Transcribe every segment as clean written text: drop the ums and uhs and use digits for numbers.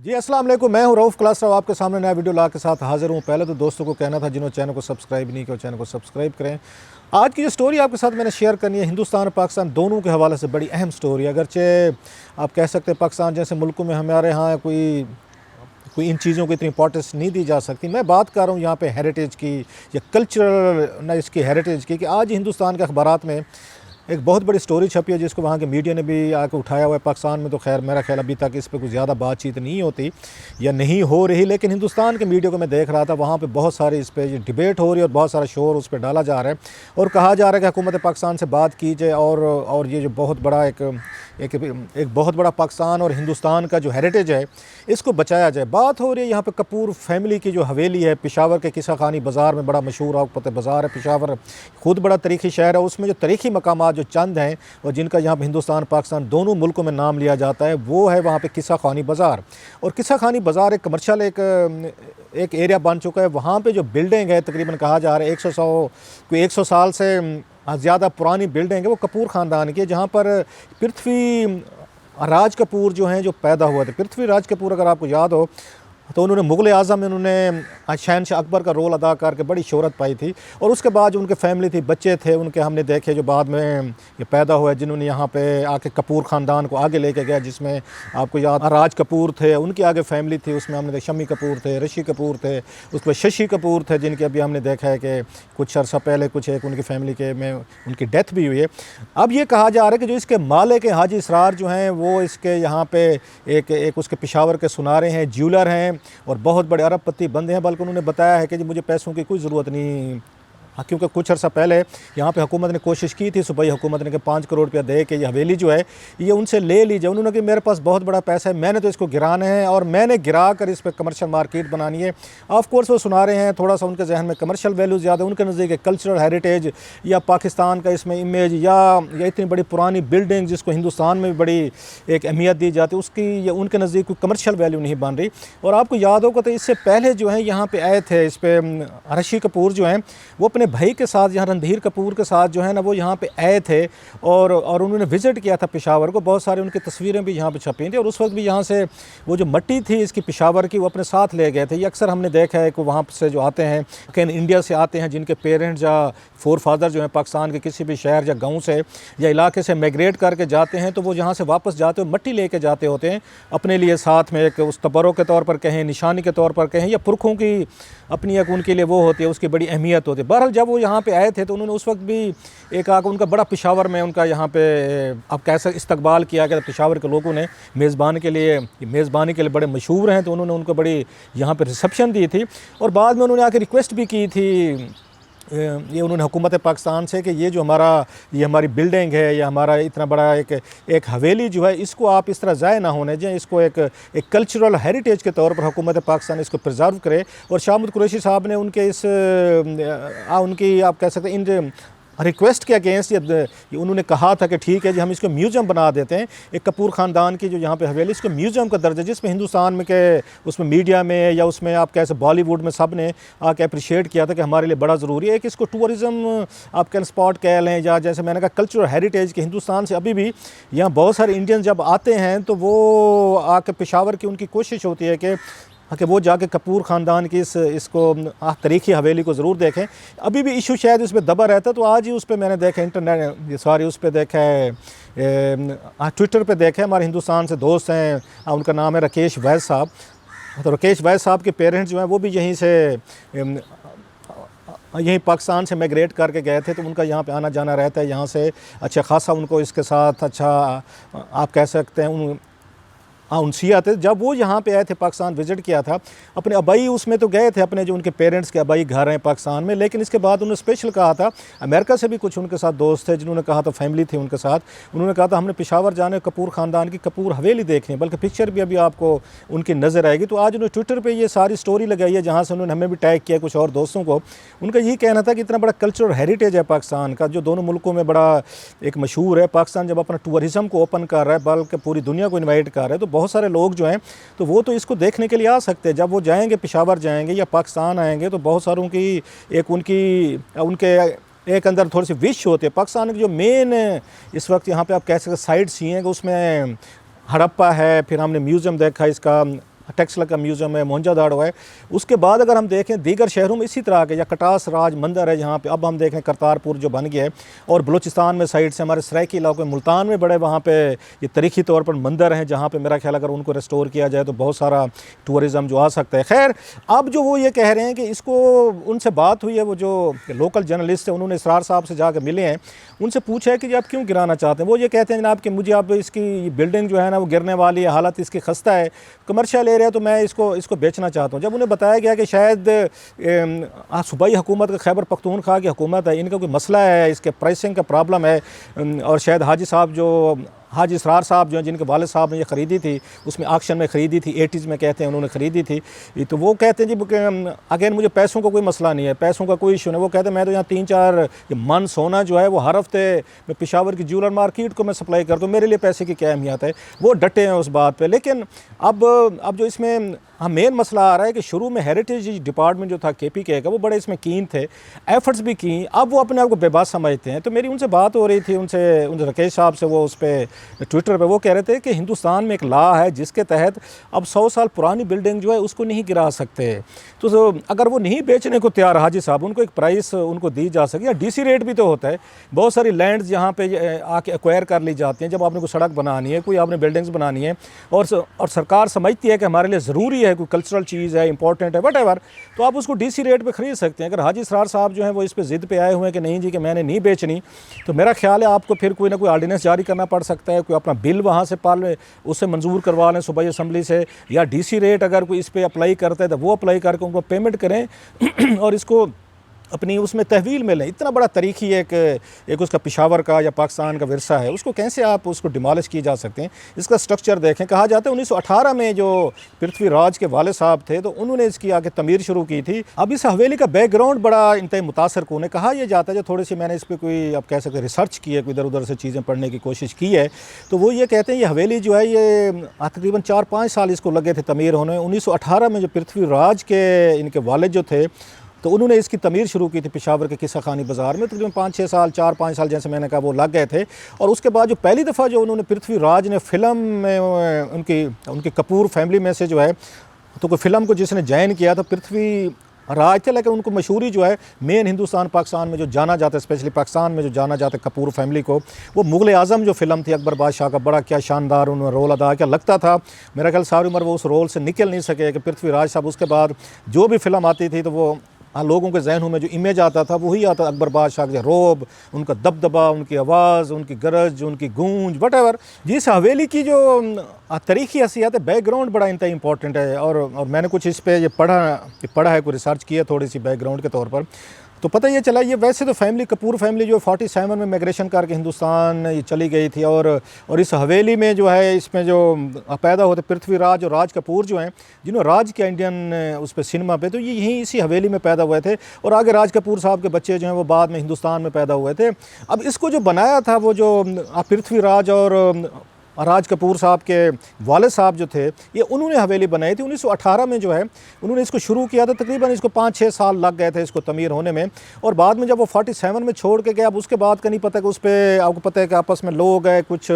जी अस्सलाम वालेकुम, मैं हूं रऊफ़ क्लास। आपके सामने नया वीडियो ला के साथ हाज़िर हूं। पहले तो दोस्तों को कहना था जिन्होंने चैनल को सब्सक्राइब नहीं किया चैनल को सब्सक्राइब करें। आज की जो स्टोरी आपके साथ मैंने शेयर करनी है, हिंदुस्तान और पाकिस्तान दोनों के हवाले से बड़ी अहम स्टोरी है। अगरचे आप कह सकते हैं पाकिस्तान जैसे मुल्कों में हमारे यहाँ कोई कोई इन चीज़ों को इतनी इंपॉर्टेंस नहीं दी जा सकती। मैं बात कर रहा हूँ यहाँ पे हेरिटेज की या कल्चरल ना इसकी हेरिटेज की, कि आज हिंदुस्तान के अखबारात में एक बहुत बड़ी स्टोरी छपी है जिसको वहाँ के मीडिया ने भी आके उठाया हुआ है। पाकिस्तान में तो खैर मेरा ख्याल अभी तक इस पर कुछ ज़्यादा बातचीत नहीं होती या नहीं हो रही, लेकिन हिंदुस्तान के मीडिया को मैं देख रहा था, वहाँ पे बहुत सारी इस पर डिबेट हो रही है और बहुत सारा शोर उस पर डाला जा रहा है और कहा जा रहा है कि हुकूमत पाकिस्तान से बात की जाए और ये जो बहुत बड़ा एक बहुत बड़ा पाकिस्तान और हिंदुस्तान का जो हेरिटेज है इसको बचाया जाए। बात हो रही है यहाँ पे कपूर फैमिली की जो हवेली है पेशावर के किस्सा खानी बाज़ार में, बड़ा मशहूर आपको पता है बाज़ार है पेशावर, खुद बड़ा तारीखी शहर है। उसमें जो तारीखी मकामात जो चंद हैं और जिनका यहाँ पे हिंदुस्तान पाकिस्तान दोनों मुल्कों में नाम लिया जाता है, वो है वहाँ पे किस्सा खानी बाज़ार। और किस्सा खानी बाज़ार एक कमर्शियल एक एरिया बन चुका है। वहाँ पे जो बिल्डिंग है तकरीबन कहा जा रहा है 100 साल से ज़्यादा पुरानी बिल्डिंग है, वो कपूर ख़ानदान की है, जहाँ पर पृथ्वी राज कपूर जो हैं जो पैदा हुए थे। पृथ्वी राज कपूर अगर आपको याद हो तो उन्होंने मुग़ल आज़म में उन्होंने शहनशाह अकबर का रोल अदा करके बड़ी शोहरत पाई थी। और उसके बाद जो उनके फैमिली थी, बच्चे थे उनके, हमने देखे जो बाद में ये पैदा हुए, जिन्होंने यहाँ पे आके कपूर ख़ानदान को आगे लेके गया, जिसमें आपको याद राज कपूर थे, उनकी आगे फैमिली थी, उसमें हमने शमी कपूर थे, ऋषि कपूर थे, उस पर शशि कपूर थे, जिनके अभी हमने देखा है कि कुछ अर्सा पहले कुछ एक उनकी फैमिली के में उनकी डेथ भी हुई है। अब ये कहा जा रहा है कि जो इसके मालिक हैं हाजी इसरार जो हैं वो इसके यहाँ पे एक उसके पेशावर के सुनारे हैं, ज्वेलर हैं और बहुत बड़े अरबपति बंदे हैं। बल्कि उन्होंने बताया है कि जी मुझे पैसों की कोई ज़रूरत नहीं, क्योंकि कुछ अर्सा पहले यहाँ पे हुकूमत ने कोशिश की थी, सूबाई हुकूमत ने कि 5 करोड़ रुपया दे के ये हवेली जो है ये उनसे ले लीजिए। उन्होंने कि मेरे पास बहुत बड़ा पैसा है, मैंने तो इसको गिराना है और मैंने गिरा कर इस पर कमर्शियल मार्केट बनानी है। ऑफ कोर्स वो सुना रहे हैं, थोड़ा सा उनके जहन में कमर्शियल वैल्यू ज़्यादा, उनके नज़दीक कल्चरल हेरिटेज या पाकिस्तान का इसमें इमेज या इतनी बड़ी पुरानी बिल्डिंग जिसको हिंदुस्तान में भी बड़ी एक अहमियत दी जाती है, उसकी उनके नज़दीक कोई कमर्शियल वैल्यू नहीं बन रही। और आपको याद होगा तो इससे पहले जो है यहाँ पे आए थे, इस पर ऋषि कपूर जो हैं वो अपने भाई के साथ, यहाँ रणधीर कपूर के साथ जो है ना, वो यहाँ पे आए थे और उन्होंने विज़िट किया था पेशावर को। बहुत सारी उनकी तस्वीरें भी यहाँ पे छपी थी और उस वक्त भी यहाँ से वो जो मट्टी थी इसकी पेशावर की वो अपने साथ ले गए थे। ये अक्सर हमने देखा है कि वहाँ से जो आते हैं कहीं इंडिया से आते हैं, जिनके पेरेंट्स या फोर फादर जो हैं पाकिस्तान के किसी भी शहर या गाँव से या इलाके से माइग्रेट करके जाते हैं, तो वो यहाँ से वापस जाते हो मट्टी लेके जाते होते हैं अपने लिए साथ में, एक उस तबर्रुक के तौर पर कहें, निशानी के तौर पर कहें, या पुरखों की अपनी एक उनके लिए वो होती है, उसकी बड़ी अहमियत होती है। बहरहाल जब वो यहाँ पे आए थे तो उन्होंने उस वक्त भी एक आकर उनका बड़ा पेशावर में उनका यहाँ पे अब कैसा इस्तकबाल किया गया। पेशावर के लोगों ने मेज़बानी के लिए बड़े मशहूर हैं, तो उन्होंने उनको बड़ी यहाँ पे रिसेप्शन दी थी और बाद में उन्होंने आके रिक्वेस्ट भी की थी ये उन्होंने हुकूमत पाकिस्तान से कि ये जो हमारी बिल्डिंग है या हमारा इतना बड़ा एक हवेली जो है इसको आप इस तरह ज़ाय ना होने दें, इसको एक कल्चरल हेरिटेज के तौर पर हुकूमत पाकिस्तान इसको प्रिजर्व करे। और शाहमूद कुरैशी साहब ने उनके उनकी आप कह सकते हैं इन रिक्वेस्ट के अगेंस्ट ये उन्होंने कहा था कि ठीक है जी हम इसको म्यूज़ियम बना देते हैं, एक कपूर ख़ानदान की जो यहाँ पे हवेली इसको म्यूज़ियम का दर्जा, जिसमें हिंदुस्तान में के उसमें मीडिया में या उसमें आप कैसे बॉलीवुड में सब ने आके अप्रिशिएट किया था कि हमारे लिए बड़ा ज़रूरी है कि इसको टूरिज़म आप कह स्पॉट कह लें, या जैसे मैंने कहा कल्चरल हेरिटेज के हिंदुस्तान से अभी भी यहाँ बहुत सारे इंडियन जब आते हैं तो वो आके पेशावर की उनकी कोशिश होती है कि वो जाके कपूर ख़ानदान की इसको तारीख़ी हवेली को ज़रूर देखें। अभी भी इशू शायद उस पर दबा रहता है, तो आज ही उस पर मैंने देखा उस पर देखा है ट्विटर पे देखा है, हमारे हिंदुस्तान से दोस्त हैं, उनका नाम है राकेश वैद साहब। तो राकेश वैद साहब के पेरेंट्स जो हैं वो भी यहीं पाकिस्तान से माइग्रेट करके गए थे, तो उनका यहाँ पे आना जाना रहता है, यहाँ से अच्छा खासा उनको इसके साथ अच्छा आप कह सकते हैं उनसियत है। जब वो यहाँ पे आए थे पाकिस्तान विज़िट किया था, अपने अबाई उसमें तो गए थे, अपने जो उनके पेरेंट्स के अबाई घर हैं पाकिस्तान में, लेकिन इसके बाद उन्होंने स्पेशल कहा था, अमेरिका से भी कुछ उनके साथ दोस्त थे जिन्होंने कहा था, फैमिली थी उनके साथ, उन्होंने कहा था हमने पेशावर जाने कपूर ख़ानदान की कपूर हवेली देखनी, बल्कि पिक्चर भी अभी आपको उनकी नज़र आएगी। तो आज उन्होंने ट्विटर पर ये सारी स्टोरी लगाई है, जहाँ से उन्होंने हमें भी टैग किया कुछ और दोस्तों को। उनका यही कहना था कि इतना बड़ा कल्चरल हेरिटेज है पाकिस्तान का, जो दोनों मुल्कों में बड़ा एक मशहूर है। पाकिस्तान जब अपना टूरिज़म को ओपन कर रहा है, बल्कि पूरी दुनिया को इन्वाइट कर रहा है, तो बहुत सारे लोग जो हैं तो वो तो इसको देखने के लिए आ सकते हैं। जब वो जाएंगे पेशावर जाएंगे या पाकिस्तान आएंगे तो बहुत सारों की उनके एक अंदर थोड़ी सी विश होती है। पाकिस्तान की जो मेन इस वक्त यहाँ पे आप कह सकते साइड सी हैं कि उसमें हड़प्पा है, फिर हमने म्यूज़ियम देखा इसका टेक्सला का म्यूज़ियम है, मोहनजोदड़ो है। उसके बाद अगर हम देखें दीगर शहरों में इसी तरह के, या कटास राज मंदिर है जहाँ पे अब हम देखें करतारपुर जो बन गया है, और बलूचिस्तान में साइड से हमारे सराइकी इलाके में मुल्तान में बड़े वहाँ पे ये तारीखी तौर पर मंदिर हैं जहाँ पे मेरा ख्याल अगर उनको रिस्टोर किया जाए तो बहुत सारा टूरिज़म जो आ सकता है। खैर अब जो वो ये कह रहे हैं कि इसको, उनसे बात हुई है, वो जो लोकल जर्नलिस्ट है उन्होंने इसरार साहब से जाकर मिले हैं, उनसे पूछा है कि आप क्यों गिराना चाहते हैं। वो ये कहते हैं जनाब कि मुझे अब इसकी बिल्डिंग जो है ना वो गिरने वाली है, हालत इसकी खस्ता है, कमर्शियल एरिया, तो मैं इसको बेचना चाहता हूँ। जब उन्हें बताया गया कि शायद सूबाई हुकूमत का, खैबर पख्तूनख्वा की हुकूमत है, इनका कोई मसला है, इसके प्राइसिंग का प्रॉब्लम है, और शायद हाजी साहब जो हाजी इसरार साहब जो हैं जिनके वालिद साहब ने ये ख़रीदी थी, उसमें ऑक्शन में ख़रीदी थी, 80s में कहते हैं उन्होंने ख़रीदी थी, तो वो कहते हैं जी अगेन मुझे पैसों का कोई मसला नहीं है, पैसों का कोई इशू नहीं। वो कहते हैं मैं तो यहाँ 3-4 मन सोना जो है वो हर हफ्ते मैं पेशावर की ज्वेलर मार्केट को मैं सप्लाई करता हूँ, मेरे लिए पैसे की क्या अहमियत है। वो डटे हैं उस बात पर। लेकिन अब जो इसमें हाँ मेन मसला आ रहा है कि शुरू में हेरिटेज डिपार्टमेंट जो था KPK का, वो बड़े इसमें कीन थे, एफर्ट्स भी की, अब वो अपने आप को बेबास समझते हैं। तो मेरी उनसे बात हो रही थी, उनसे राकेश साहब से, वो उस पर ट्विटर पे वो कह रहे थे कि हिंदुस्तान में एक लॉ है जिसके तहत अब 100 साल पुरानी बिल्डिंग जो है उसको नहीं गिरा सकते। तो अगर वो नहीं बेचने को तैयार हाजी साहब, उनको एक प्राइस उनको दी जा सके, या DC रेट भी तो होता है। बहुत सारी लैंड्स यहाँ पे आके एक्वायर कर ली जाती हैं जब आपने कोई सड़क बनानी है, कोई आपने बिल्डिंग्स बनानी है, और सरकार समझती है कि हमारे लिए ज़रूरी है, कोई कल्चरल चीज़ है, इंपॉर्टेंट है, वट तो आप उसको DC रेट पे ख़रीद सकते हैं। अगर हाजी इसरार साहब जो हैं वो इस पे ज़िद पे आए हुए हैं कि नहीं जी कि मैंने नहीं बेचनी, तो मेरा ख्याल है आपको फिर कोई ना कोई ऑर्डिनेंस जारी करना पड़ सकता है, कोई अपना बिल वहाँ से उससे मंजूर करवा लें सूबाई असम्बली से, या DC रेट अगर कोई इस पर अप्लाई करता है तो वो अप्लाई करके उनको पेमेंट करें और इसको अपनी उसमें तहवील में लें। इतना बड़ा तारीखी एक उसका पेशावर का या पाकिस्तान का विरसा है, उसको कैसे आप उसको डिमॉलिश की जा सकते हैं। इसका स्ट्रक्चर देखें, कहा जाता है 1918 में जो पृथ्वीराज के वाले साहब थे तो उन्होंने इसकी आगे तमीर शुरू की थी। अब इस हवेली का बैकग्राउंड बड़ा इंतहाई मुतासर कौन है। कहा यह जाता है, जो थोड़ी सी मैंने इस पर कोई आप कह सकते रिसर्च की है, कोई इधर उधर से चीज़ें पढ़ने की कोशिश की है, तो वो ये कहते हैं ये हवेली जो है ये तकरीबन 4-5 साल इसको लगे थे तमीर होने। 1918 में जो पृथ्वीराज के इनके वालिद जो थे तो उन्होंने इसकी तमीर शुरू की थी पेशावर के किस्सा खानी बाज़ार में। तकरीबन 5-6 साल, 4-5 साल जैसे मैंने कहा वो लग गए थे। और उसके बाद जो पहली दफ़ा जो उन्होंने पृथ्वीराज ने फ़िल्म में उनकी कपूर फैमिली में से जो है, तो कोई फ़िल्म को जिसने ज्वाइन किया तो पृथ्वी राज थे, लेकिन उनको मशहूरी जो है मेन हिंदुस्तान पाकिस्तान में जो जाना जाता है, स्पेशली पाकिस्तान में जो जाना जाता है कपूर फैमिली को, वो मुग़ल आज़म जो फ़िल्म थी अकबर बादशाह का, बड़ा क्या शानदार उन्होंने रोल अदा किया। लगता था मेरा ख्याल सारी उम्र वो उस रोल से निकल नहीं सके कि पृथ्वीराज साहब उसके बाद जो भी फ़िल्म आती थी तो वो लोगों के जहनों में जो इमेज आता था वही आता, अकबर बादशाह के रोब, उनका दबदबा, उनकी आवाज़, उनकी गरज, उनकी गूंज, वट जिस हवेली की जो तारीखी हसीयत है, बैकग्राउंड बड़ा इंतहा इंपॉर्टेंट है। और मैंने कुछ इस पर ये पढ़ा है, कोई रिसर्च किया थोड़ी सी बैकग्राउंड के तौर पर, तो पता ये चला ये वैसे तो फैमिली कपूर फैमिली जो 47 में माइग्रेशन करके हिंदुस्तान ये चली गई थी, और इस हवेली में जो है इसमें जो पैदा होते पृथ्वीराज और राज कपूर जो हैं, जिन्होंने राज किया इंडियन उस पर सिनेमा पे, तो ये यहीं इसी हवेली में पैदा हुए थे। और आगे राज कपूर साहब के बच्चे जो हैं वो बाद में हिंदुस्तान में पैदा हुए थे। अब इसको जो बनाया था वो जो पृथ्वीराज और राज कपूर साहब के वालिद साहब जो थे, ये उन्होंने हवेली बनाई थी 1918 में जो है उन्होंने इसको शुरू किया था। तकरीबन इसको 5-6 साल लग गए थे इसको तमीर होने में। और बाद में जब वो 47 में छोड़ के गए, अब उसके बाद का नहीं पता कि उस पर आपको पता है कि आपस में लोग हैं, कुछ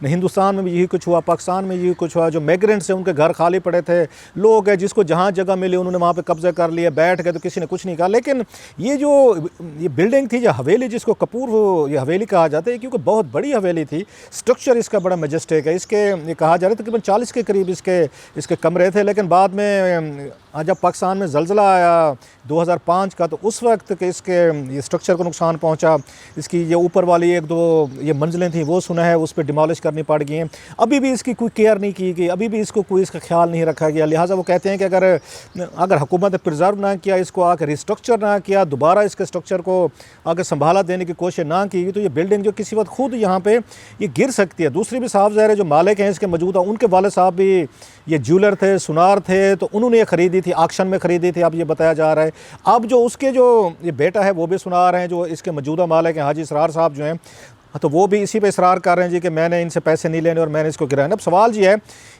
हिंदुस्तान में भी यही कुछ हुआ, पाकिस्तान में यही कुछ हुआ, जो माइग्रेंट्स हैं उनके घर खाली पड़े थे, लोग हैं जिसको जहाँ जगह मिली उन्होंने वहाँ पर कब्जे कर लिए, बैठ गए, तो किसी ने कुछ नहीं कहा। लेकिन ये बिल्डिंग थी, जो हवेली जिसको कपूर ये हवेली कहा जाता है, क्योंकि बहुत बड़ी हवेली थी, स्ट्रक्चर इसका बड़ा मजेस्टिक है। इसके ये कहा जा रहा है तकरीबन 40 के करीब इसके कमरे थे। लेकिन बाद में जब पाकिस्तान में ज़लज़ला आया 2005 का, तो उस वक्त के इसके ये स्ट्रक्चर को नुकसान पहुंचा। इसकी ये ऊपर वाली 1-2 ये मंजिलें थी वो सुना है उस पर डिमॉलिश करनी पड़ गई हैं। अभी भी इसकी कोई केयर नहीं की गई, अभी भी इसको कोई इसका ख्याल नहीं रखा गया। लिहाजा वो कहते हैं कि अगर हुकूमत ने प्रिजर्व ना किया, इसको आकर रिस्ट्रक्चर ना किया, दोबारा इसके स्ट्रक्चर को आकर संभाला देने की कोशिश ना की, तो ये बिल्डिंग जो किसी वक्त खुद यहाँ पर ये गिर सकती है। दूसरी भी साफ ज़ाहिर है जो मालिक हैं इसके मौजूदा, उनके वाले साहब भी ये ज्वेलर थे, सुनार थे, तो उन्होंने ये ख़रीदी थी, ऑक्शन में ख़रीदी थी, अब ये बताया जा रहा है। अब जो उसके जो ये बेटा है वो भी सुनार हैं, जो इसके मौजूदा मालिक हैं हाजी इसरार साहब जो हैं, तो वो भी इसी पे इसरार कर रहे हैं जी कि मैंने इनसे पैसे नहीं लेने और मैंने इसको गिराया। अब सवाल ये है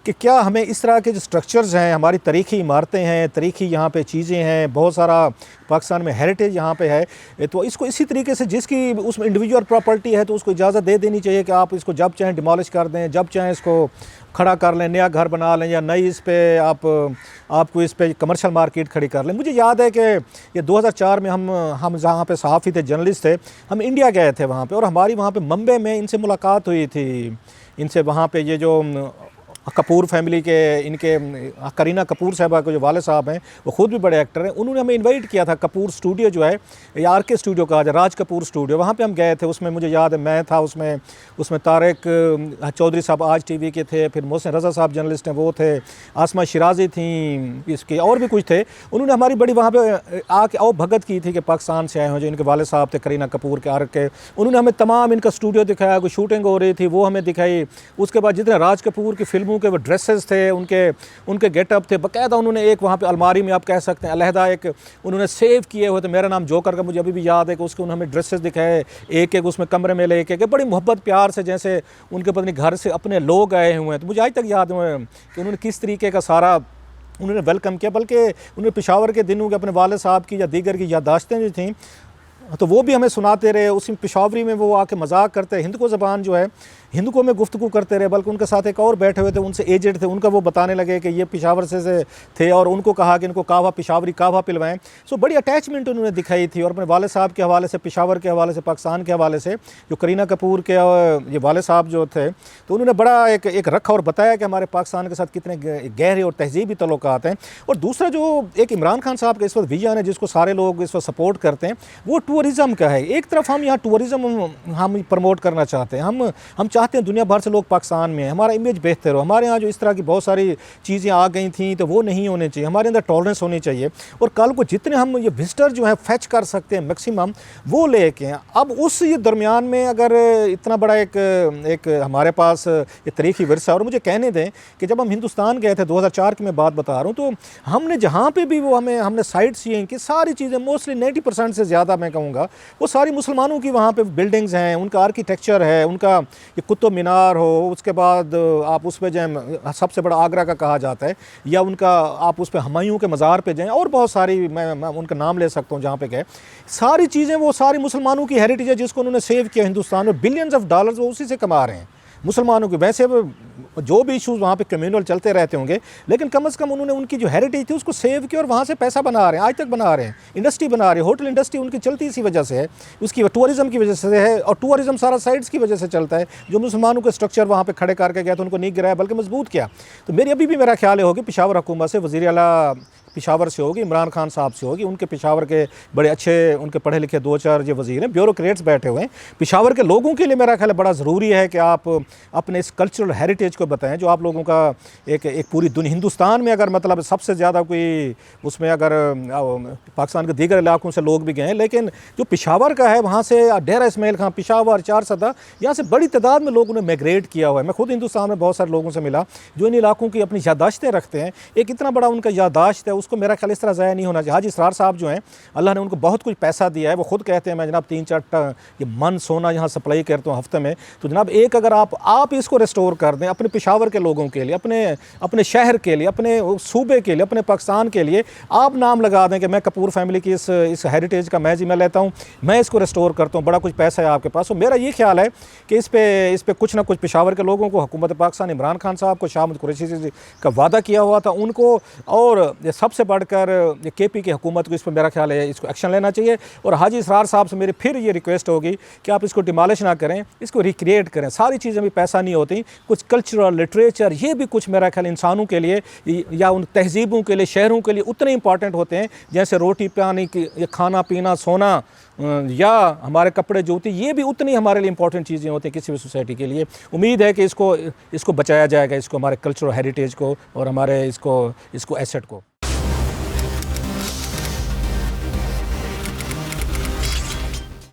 कि क्या हमें इस तरह के जो स्ट्रक्चर्स हैं, हमारी तारीखी इमारतें हैं, तारीखी यहाँ पे चीज़ें हैं, बहुत सारा पाकिस्तान में हेरिटेज यहाँ पे है, तो इसको इसी तरीके से जिसकी उसमें इंडिविजुअल प्रॉपर्टी है तो उसको इजाज़त दे देनी चाहिए कि आप इसको जब चाहें डिमॉलिश कर दें, जब चाहें इसको खड़ा कर लें, नया घर बना लें, या नई इस पे आपको इस पे कमर्शियल मार्केट खड़ी कर लें। मुझे याद है कि ये 2004 में हम जहाँ पे सहाफ़ी थे, जर्नलिस्ट थे, हम इंडिया गए थे वहाँ पे, और हमारी वहाँ पे मुंबई में इनसे मुलाकात हुई थी। इनसे वहाँ पे ये जो कपूर फैमिली के, इनके करीना कपूर साहबा के जो वाले साहब हैं, वो ख़ुद भी बड़े एक्टर हैं, उन्होंने हमें इनवाइट किया था कपूर स्टूडियो जो है, या RK स्टूडियो कहा जाए, राज कपूर स्टूडियो, वहाँ पे हम गए थे। उसमें मुझे याद है मैं था, उसमें तारिक चौधरी साहब आज TV के थे, फिर मोहसिन रज़ा साहब जर्नलिस्ट हैं वो थे, आसमा शिराजी थी, इसके और भी कुछ थे। उन्होंने हमारी बड़ी वहाँ पर आके और भगत की थी कि पाकिस्तान से आए हों, जो इनके वाले साहब थे करीना कपूर के, RK। उन्होंने हमें तमाम इनका स्टूडियो दिखाया, कोई शूटिंग हो रही थी वो हमें दिखाई। उसके बाद जितने राज कपूर की फिल्मों के वो ड्रेसेस थे, उनके गेटअप थे, बाकायदा उन्होंने एक वहाँ पे अलमारी में आप कह सकते हैं अलहदा एक उन्होंने सेव किए हुए थे। मेरा नाम जोकर का मुझे अभी भी याद है कि उसके उन्होंने ड्रेसेस दिखाए, एक एक उसमें कमरे में लेके के बड़ी मोहब्बत प्यार से, जैसे उनके पत्नी घर से अपने लोग आए हुए हैं। तो मुझे आज तक याद है कि उन्होंने किस तरीके का सारा उन्होंने वेलकम किया। बल्कि उन्होंने पेशावर के दिनों के अपने वाले साहब की या दीगर की याददाश्तें जो थीं तो वो भी हमें सुनाते रहे। उसी पेशावरी में वो आके मजाक करते, हिंदू ज़बान जो है हिंदू में गुफ्तगू करते रहे। बल्कि उनके साथ एक और बैठे हुए थे, उनसे एजेड थे, उनका वो बताने लगे कि ये पेशावर से थे, और उनको कहा कि इनको कहवा, पेशावरी कहवा पिलवाएं। सो बड़ी अटैचमेंट उन्होंने दिखाई थी, और अपने वाले साहब के हवाले से, पेशावर के हवाले से, पाकिस्तान के हवाले से, जो करीना कपूर के ये वाले साहब जो थे, तो उन्होंने बड़ा एक रखा और बताया कि हमारे पाकिस्तान के साथ कितने गहरे और तहजीबी तल्लुकात हैं। और दूसरा जो एक इमरान खान साहब का इस वक्त विजन है, जिसको सारे लोग इस वक्त सपोर्ट करते हैं, वो टूरिज़म का है। एक तरफ हम यहाँ टूरिज़म हम प्रमोट करना चाहते हैं, हम चाहते हैं दुनिया भर से लोग पाकिस्तान में हैं, हमारा इमेज बेहतर हो। हमारे यहाँ जो इस तरह की बहुत सारी चीज़ें आ गई थी तो वो नहीं होने चाहिए, हमारे अंदर टॉलरेंस होनी चाहिए। और कल को जितने हम ये विजिटर जो है फैच कर सकते हैं मैक्सिमम, वो लेके अब उस ये दरमियान में अगर इतना बड़ा एक हमारे पास ये तारीख़ी विरसा। और मुझे कहने दें कि जब हम हिंदुस्तान गए थे 2004 की मैं बात बता रहा हूँ, तो हमने जहाँ पर भी वो हमने साइट सीइंग की सारी चीज़ें, मोस्टली 90% से ज़्यादा मैं कहूँगा वो सारी मुसलमानों की वहाँ पे बिल्डिंग्स हैं, उनका आर्किटेक्चर है, उनका ये कुतुब मीनार हो, उसके बाद आप उस पे जाएँ, सबसे बड़ा आगरा का कहा जाता है, या उनका आप उस पे हुमायूं के मज़ार पे जाएँ, और बहुत सारी मैं उनका नाम ले सकता हूँ जहाँ पे गए। सारी चीज़ें वो सारी मुसलमानों की हेरिटेज है, जिसको उन्होंने सेव किया हिंदुस्तान में। बिलियंस ऑफ डॉलर्स वो उसी से कमा रहे हैं मुसलमानों की। वैसे जो भी इशूज़ वहाँ पे कम्युनल चलते रहते होंगे, लेकिन कम से कम उन्होंने उनकी जो हेरिटेज थी उसको सेव किया, और वहाँ से पैसा बना रहे हैं, आज तक बना रहे हैं, इंडस्ट्री बना रहे हैं। होटल इंडस्ट्री उनकी चलती इसी वजह से है, उसकी टूरिज़म की वजह से है, और टूरिज़म सारा साइड्स की वजह से चलता है। जो मुसलमानों के स्ट्रक्चर वहाँ पर खड़े करके गया तो उनको नहीं गिराया बल्कि मजबूत किया। तो मेरी अभी भी मेरा ख्याल होगी पेशावर हुकूमत से, वज़ीर आला पेशावर से होगी, इमरान खान साहब से होगी, उनके पेशावर के बड़े अच्छे, उनके पढ़े लिखे 2-4 जो वज़ीर हैं, ब्यूरोक्रेट्स बैठे हुए हैं। पेशावर के लोगों के लिए मेरा ख्याल बड़ा ज़रूरी है कि आप अपने इस कल्चरल हेरिटेज को बताएं, जो आप लोगों का एक पूरी दुनिया हिंदुस्तान में अगर मतलब सबसे ज़्यादा कोई उसमें अगर पाकिस्तान के दीगर इलाकों से लोग भी गए हैं, लेकिन जो पेशावर का है वहाँ से डेरा इस्माइल खां, पेशावर, चारसदा, यहाँ से बड़ी तादाद में लोगों ने माइग्रेट किया हुआ है। मैं खुद हिंदुस्तान में बहुत सारे लोगों से मिला जो इन इलाकों की अपनी याददाश्तें रखते हैं। एक इतना बड़ा उनका याददाश्त है, उसको मेरा ख्याल इस तरह ज़ाया नहीं होना चाहिए। हाजी इसरार साहब जो हैं, अल्लाह ने उनको बहुत कुछ पैसा दिया है, वो खुद कहते हैं मैं जनाब 3-4 ये मन सोना यहाँ सप्लाई करता हूँ हफ्ते में। तो जनाब एक अगर आप इसको रिस्टोर कर दें अपने पेशावर के लोगों के लिए, अपने शहर के लिए, अपने सूबे के लिए, अपने पाकिस्तान के लिए, आप नाम लगा दें कि मैं कपूर फैमिली की इस हेरिटेज का मैं जिम्मा लेता हूँ, मैं इसको रिस्टोर करता हूँ, बड़ा कुछ पैसा है आपके पास। तो मेरा ये ख्याल है कि इस पे कुछ ना कुछ पेशावर के लोगों को, हुकूमत पाकिस्तान, इमरान खान साहब को, शाह महमूद कुरैशी का वादा किया हुआ था उनको, और सबसे बढ़कर KP की हुकूमत को इस पर मेरा ख्याल है इसको एक्शन लेना चाहिए। और हाजी इसरार साहब से मेरी फिर ये रिक्वेस्ट होगी कि आप इसको डिमोलिश ना करें, इसको रिक्रिएट करें। सारी चीज़ें भी पैसा नहीं होती, कुछ कल्चरल, लिटरेचर, ये भी कुछ मेरा ख्याल इंसानों के लिए या उन तहजीबों के लिए, शहरों के लिए उतने इंपॉर्टेंट होते हैं जैसे रोटी पानी की, खाना पीना, सोना, या हमारे कपड़े जूते, ये भी उतनी हमारे लिए इंपॉर्टेंट चीज़ें होती हैं किसी भी सोसाइटी के लिए। उम्मीद है कि इसको बचाया जाएगा, इसको हमारे कल्चरल हेरिटेज को और हमारे इसको एसेट को।